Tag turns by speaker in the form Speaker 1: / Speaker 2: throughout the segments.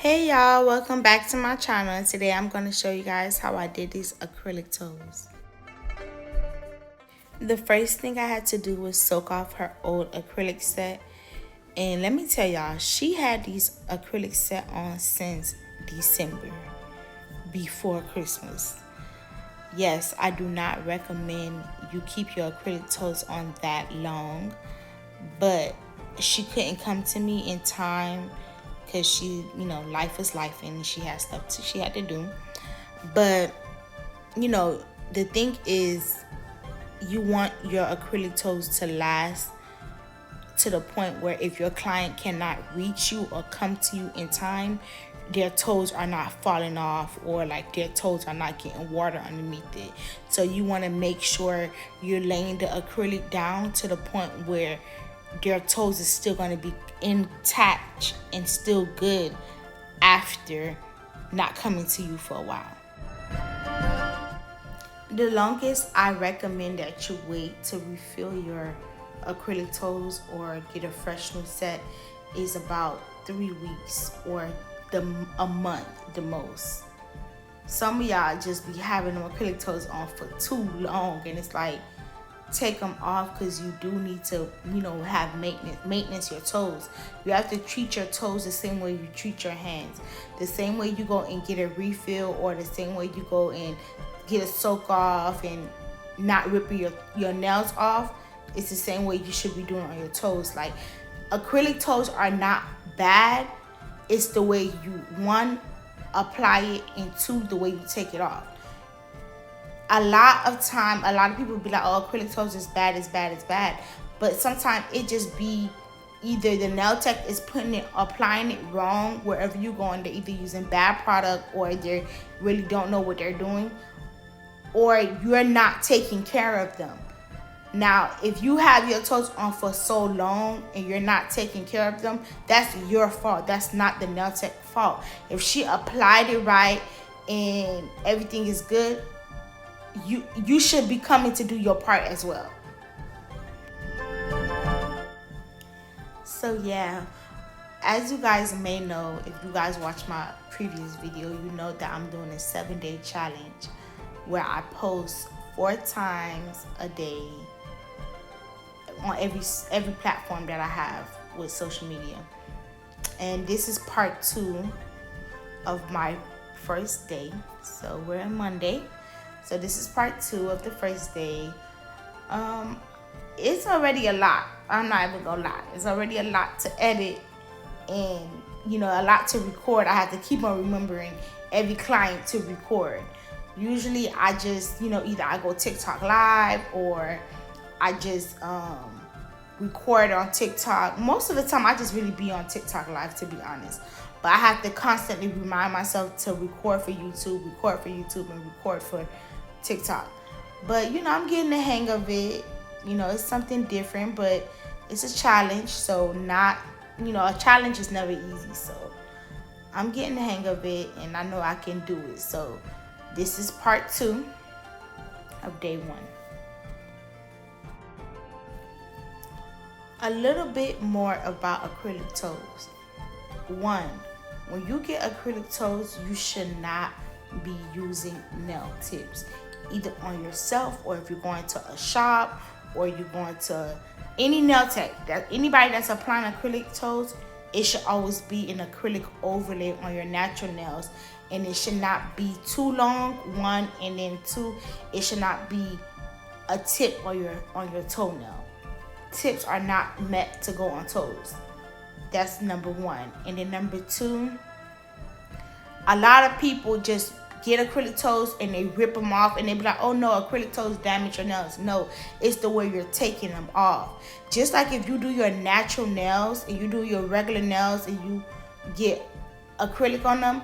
Speaker 1: Hey y'all, welcome back to my channel, and today I'm going to show you guys how I did these acrylic toes. The first thing I had to do was soak off her old acrylic set, and let me tell y'all, she had these acrylic set on since December, before Christmas. Yes, I do not recommend you keep your acrylic toes on that long, but she couldn't come to me in time because she, life is life and she has stuff she had to do. But, the thing is, you want your acrylic toes to last to the point where if your client cannot reach you or come to you in time, their toes are not falling off or like their toes are not getting water underneath it. So you want to make sure you're laying the acrylic down to the point where their toes is still going to be intact and still good after not coming to you for a while. The longest I recommend that you wait to refill your acrylic toes or get a fresh new set is about 3 weeks or a month the most. Some of y'all just be having them acrylic toes on for too long, and it's like, take them off because you do need to, have maintenance your toes. You have to treat your toes the same way you treat your hands. The same way you go and get a refill, or the same way you go and get a soak off and not ripping your nails off. It's the same way you should be doing on your toes. Like, acrylic toes are not bad. It's the way you, one, apply it, and two, the way you take it off. A lot of people be like, oh, acrylic toes is bad, it's bad, it's bad. But sometimes it just be either the nail tech is applying it wrong wherever you're going. They're either using bad product, or they really don't know what they're doing, or you're not taking care of them. Now, if you have your toes on for so long and you're not taking care of them, that's your fault. That's not the nail tech fault. If she applied it right and everything is good, you should be coming to do your part as well. So yeah, as you guys may know, if you guys watched my previous video, you know that I'm doing a 7-day challenge where I post 4 times a day on every platform that I have with social media. And this is part 2 of my first day. So we're on Monday. So this is part 2 of the first day. It's already a lot. I'm not even gonna lie. It's already a lot to edit and, a lot to record. I have to keep on remembering every client to record. Usually I just, either I go TikTok live or I just record on TikTok. Most of the time I just really be on TikTok live, to be honest. But I have to constantly remind myself to record for YouTube, and record for TikTok. But I'm getting the hang of it. It's something different, but it's a challenge. So a challenge is never easy. So I'm getting the hang of it, and I know I can do it. So this is part 2 of day 1. A little bit more about acrylic toes. 1, when you get acrylic toes, you should not be using nail tips, either on yourself, or if you're going to a shop, or you're going to any nail tech. Anybody that's applying acrylic toes, it should always be an acrylic overlay on your natural nails, and it should not be too long, 1, and then 2, it should not be a tip on your toenail. Tips are not meant to go on toes. That's number 1. And then number 2, a lot of people just get acrylic toes and they rip them off, and they be like, oh no, acrylic toes damage your nails. No, it's the way you're taking them off. Just like if you do your natural nails and you do your regular nails and you get acrylic on them,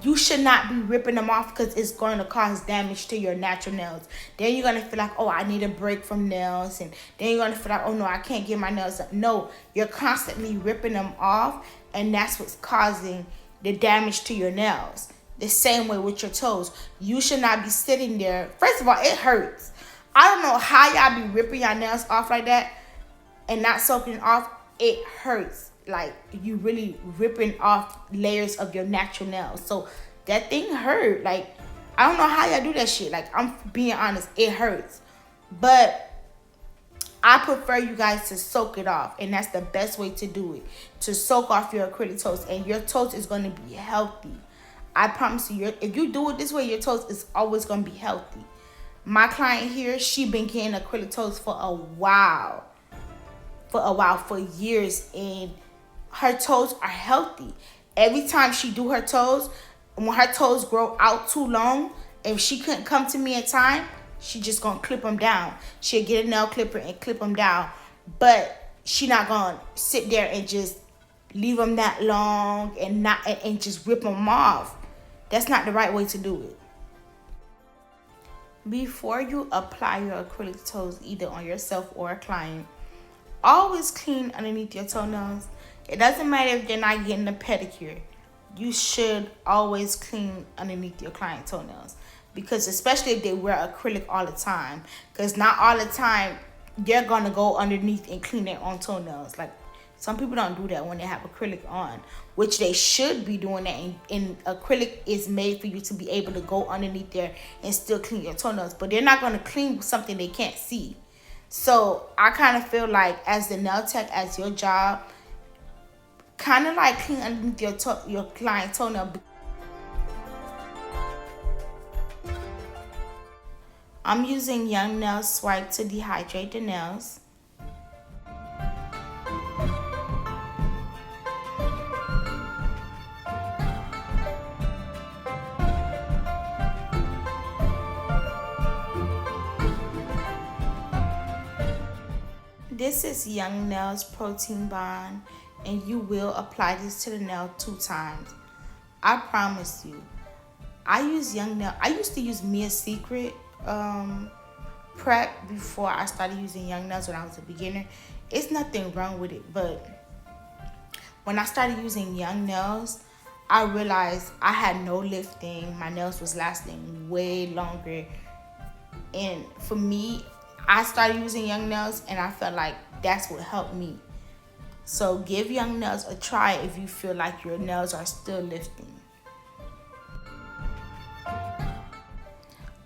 Speaker 1: you should not be ripping them off, because it's going to cause damage to your natural nails. Then you're going to feel like, oh, I need a break from nails. And then you're going to feel like, oh no, I can't get my nails up. No, you're constantly ripping them off, and that's what's causing the damage to your nails. The same way with your toes. You should not be sitting there. First of all, it hurts. I don't know how y'all be ripping your nails off like that and not soaking it off. It hurts. like you really ripping off layers of your natural nails. So that thing hurt. Like, I don't know how y'all do that shit. Like, I'm being honest, it hurts. But I prefer you guys to soak it off, and that's the best way to do it. To soak off your acrylic toast, and your toast is going to be healthy. I promise you, if you do it this way, your toast is always going to be healthy. My client here, she been getting acrylic toast for a while. For years, and her toes are healthy. Every time she do her toes, when her toes grow out too long, if she couldn't come to me in time, she just gonna clip them down. She'll get a nail clipper and clip them down, but she not gonna sit there and just leave them that long and just rip them off. That's not the right way to do it. Before you apply your acrylic toes either on yourself or a client, always clean underneath your toenails. It doesn't matter if you're not getting a pedicure. You should always clean underneath your client toenails, because especially if they wear acrylic all the time, because not all the time they're gonna go underneath and clean their own toenails. Like, some people don't do that when they have acrylic on, which they should be doing that. And acrylic is made for you to be able to go underneath there and still clean your toenails, but they're not gonna clean something they can't see. So I kind of feel like, as the nail tech, as your job, kind of like clean underneath your client toenail. I'm using Young Nails Swipe to dehydrate the nails. This is Young Nails Protein Bond, and you will apply this to the nail 2 times. I promise you. I use Young Nail. I used to use Mia Secret prep before I started using Young Nails when I was a beginner. It's nothing wrong with it, but when I started using Young Nails, I realized I had no lifting. My nails was lasting way longer, and for me, I started using Young Nails, and I felt like that's what helped me. So give Young Nails a try if you feel like your nails are still lifting.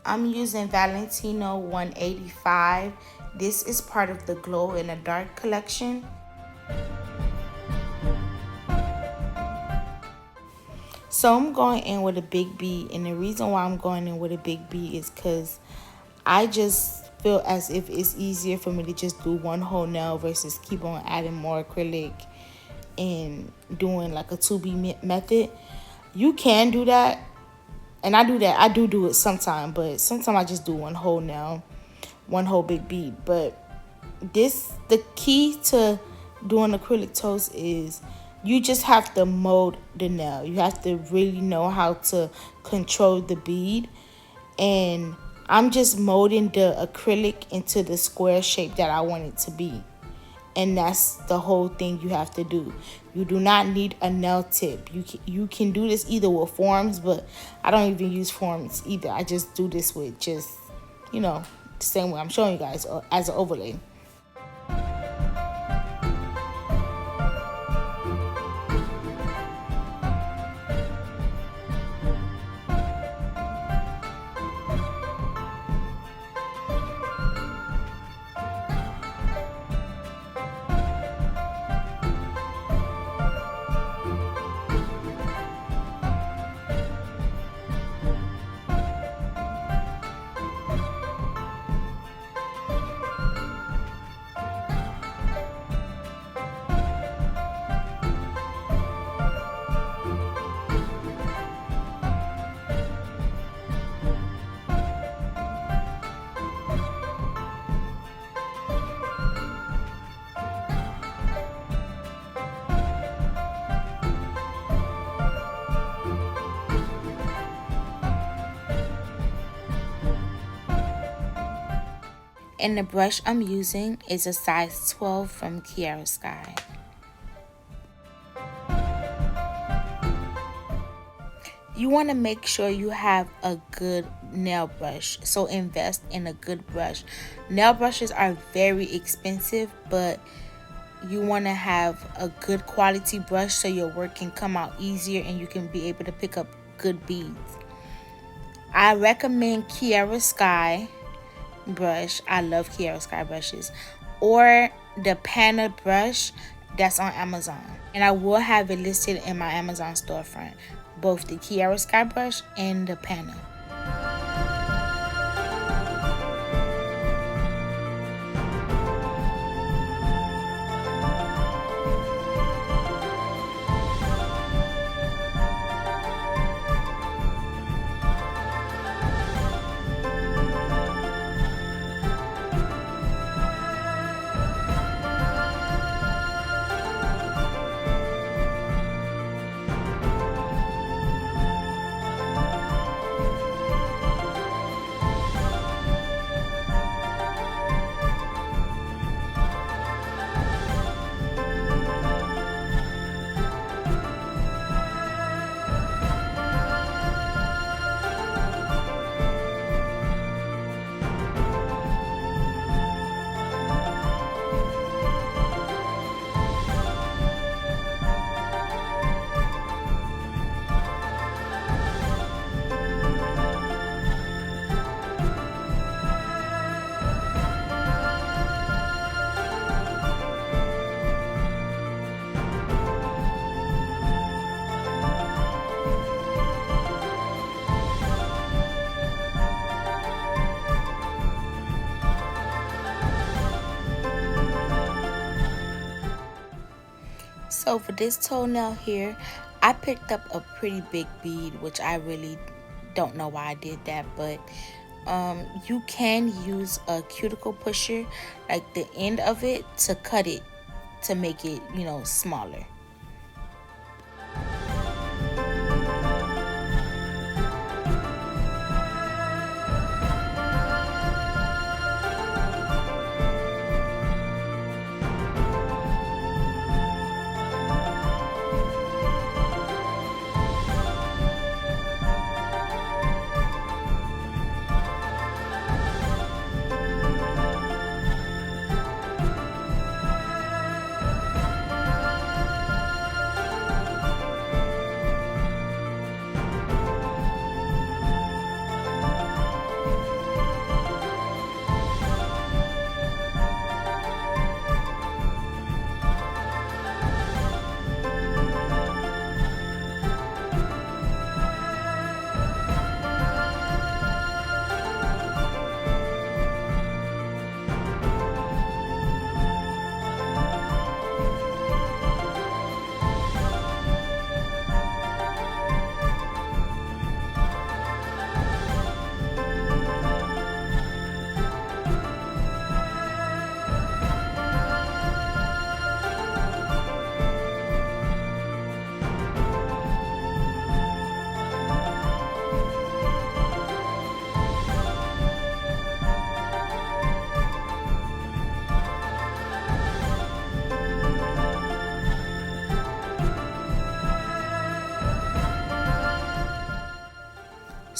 Speaker 1: I'm using Valentino 185. This is part of the Glow in the Dark collection. So I'm going in with a big B, and the reason why I'm going in with a big B is because I just feel as if it's easier for me to just do one whole nail versus keep on adding more acrylic and doing like a 2B method. You can do that, and I do that. I do it sometimes, but sometimes I just do one whole nail, one whole big bead. But the key to doing acrylic toes is you just have to mold the nail. You have to really know how to control the bead, and I'm just molding the acrylic into the square shape that I want it to be. And that's the whole thing you have to do. You do not need a nail tip. You can do this either with forms, but I don't even use forms either. I just do this with just, the same way I'm showing you guys as an overlay. And the brush I'm using is a size 12 from Kiara Sky. You want to make sure you have a good nail brush, so invest in a good brush. Nail brushes are very expensive, but You want to have a good quality brush so your work can come out easier and you can be able to pick up good beads. I recommend Kiara Sky brush. I love Kiara Sky brushes. Or the Panna brush that's on Amazon. And I will have it listed in my Amazon storefront. Both the Kiara Sky brush and the Panna. So for this toenail here, I picked up a pretty big bead, which I really don't know why I did that, but you can use a cuticle pusher, like the end of it, to cut it to make it, smaller.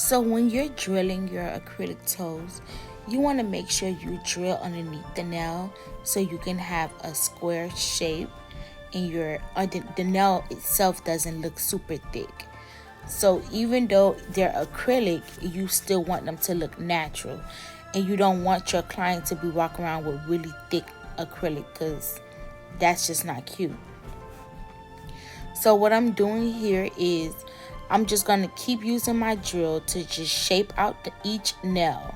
Speaker 1: So when you're drilling your acrylic toes, you want to make sure you drill underneath the nail so you can have a square shape and the nail itself doesn't look super thick. So even though they're acrylic, you still want them to look natural, and you don't want your client to be walking around with really thick acrylic, because that's just not cute. So what I'm doing here is I'm just going to keep using my drill to just shape out each nail.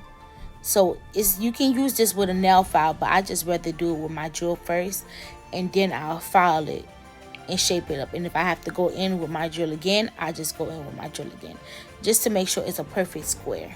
Speaker 1: So you can use this with a nail file, but I just rather do it with my drill first, and then I'll file it and shape it up. And if I have to go in with my drill again, I just go in with my drill again, just to make sure it's a perfect square.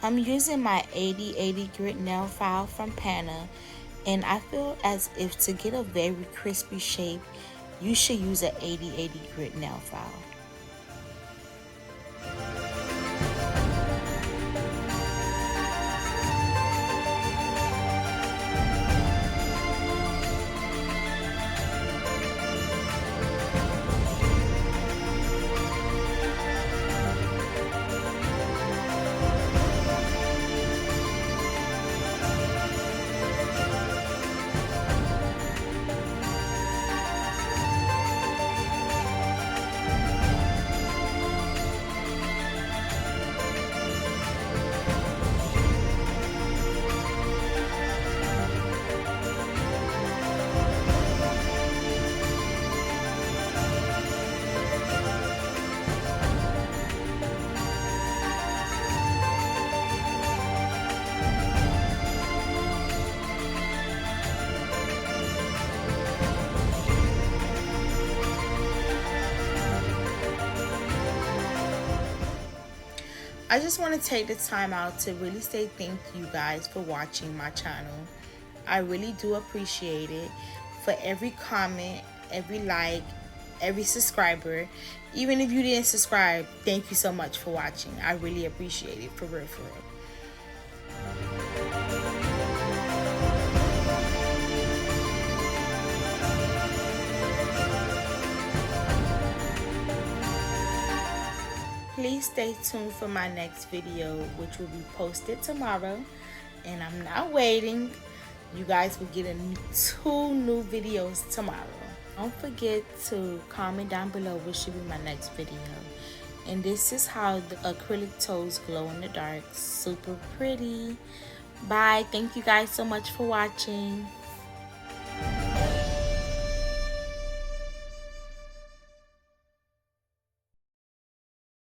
Speaker 1: I'm using my 8080 grit nail file from Pana, and I feel as if to get a very crispy shape, you should use an 8080 grit nail file. I just want to take the time out to really say thank you guys for watching my channel. I really do appreciate it. For every comment, every like, every subscriber. Even if you didn't subscribe, thank you so much for watching. I really appreciate it, for real, for real. Please stay tuned for my next video, which will be posted tomorrow. And I'm not waiting. You guys will get 2 new videos tomorrow. Don't forget to comment down below what should be my next video. And this is how the acrylic toes glow in the dark. Super pretty. Bye. Thank you guys so much for watching.